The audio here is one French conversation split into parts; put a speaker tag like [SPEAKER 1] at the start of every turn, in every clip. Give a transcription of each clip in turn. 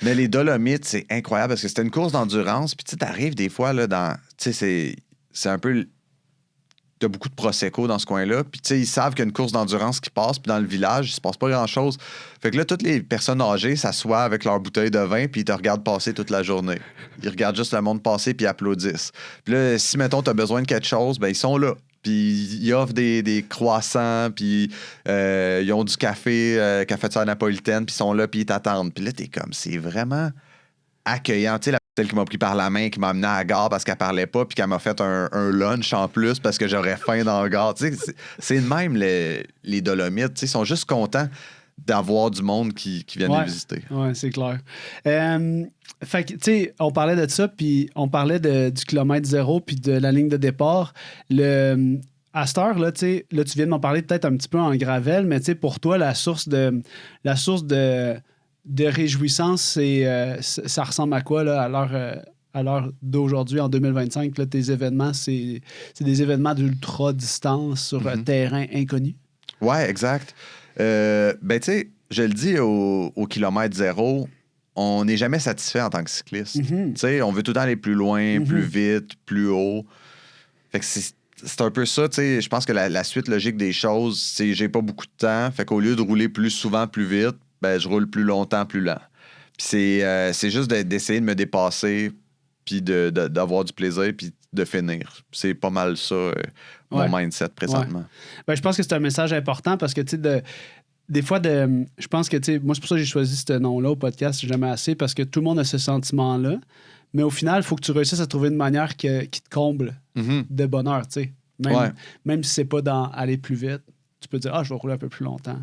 [SPEAKER 1] Mais les Dolomites, c'est incroyable parce que c'était une course d'endurance. Puis tu arrives des fois là, dans. Tu sais, c'est un peu. T'as beaucoup de Prosecco dans ce coin-là. Puis, tu sais, ils savent qu'il y a une course d'endurance qui passe. Puis, dans le village, il se passe pas grand-chose. Fait que là, toutes les personnes âgées s'assoient avec leur bouteille de vin. Puis, ils te regardent passer toute la journée. Ils regardent juste le monde passer. Puis, ils applaudissent. Puis là, si, mettons, t'as besoin de quelque chose, ben ils sont là. Puis, ils offrent des croissants. Puis, ils ont du café, cafetière napolitaine. Puis, ils sont là. Puis, ils t'attendent. Puis là, t'es comme, c'est vraiment accueillant. Tu sais, celle qui m'a pris par la main, qui m'a amené à la gare parce qu'elle parlait pas, puis qu'elle m'a fait un lunch en plus parce que j'aurais faim dans la gare. Tu sais, c'est de même les Dolomites. Tu sais, ils sont juste contents d'avoir du monde qui viennent les visiter.
[SPEAKER 2] Oui, c'est clair. Fait que, tu sais, on parlait de ça, puis on parlait du kilomètre zéro, puis de la ligne de départ. À cette heure, là, tu viens de m'en parler peut-être un petit peu en gravel, mais tu sais, pour toi, la source de réjouissance, ça ressemble à quoi là, à l'heure d'aujourd'hui, en 2025? Là, tes événements, c'est des événements d'ultra-distance sur un terrain inconnu?
[SPEAKER 1] Ouais, exact. Ben, tu sais, je le dis au kilomètre zéro, on n'est jamais satisfait en tant que cycliste. Tu sais, on veut tout le temps aller plus loin, plus vite, plus haut. Fait que c'est un peu ça, tu sais. Je pense que la suite logique des choses, c'est j'ai pas beaucoup de temps. Fait qu'au lieu de rouler plus souvent, plus vite, ben, je roule plus longtemps, plus lent. Puis c'est juste d'essayer de me dépasser, puis d'avoir du plaisir, puis de finir. C'est pas mal ça, mon mindset présentement.
[SPEAKER 2] Ouais. Ben, je pense que c'est un message important parce que, tu sais, des fois, je pense que, tu sais, moi, c'est pour ça que j'ai choisi ce nom-là au podcast, c'est jamais assez, parce que tout le monde a ce sentiment-là. Mais au final, il faut que tu réussisses à trouver une manière qui te comble de bonheur, tu sais. Même si c'est pas dans aller plus vite, tu peux dire, je vais rouler un peu plus longtemps.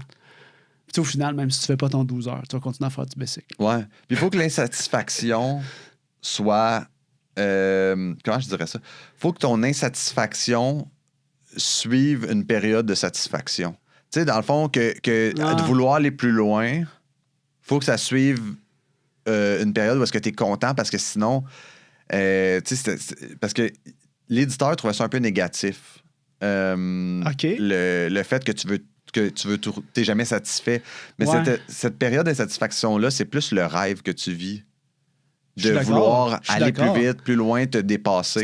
[SPEAKER 2] Puis au final, même si tu fais pas ton 12 heures, tu vas continuer à faire du bicycle.
[SPEAKER 1] Ouais. Puis il faut que l'insatisfaction soit... comment je dirais ça? Il faut que ton insatisfaction suive une période de satisfaction. Tu sais, dans le fond, de vouloir aller plus loin, il faut que ça suive une période où est-ce que tu es content parce que sinon... tu sais, parce que l'éditeur trouvait ça un peu négatif. Le fait que t'es jamais satisfait. Mais cette période d'insatisfaction-là, c'est plus le rêve que tu vis. De vouloir aller plus vite, plus loin, te dépasser.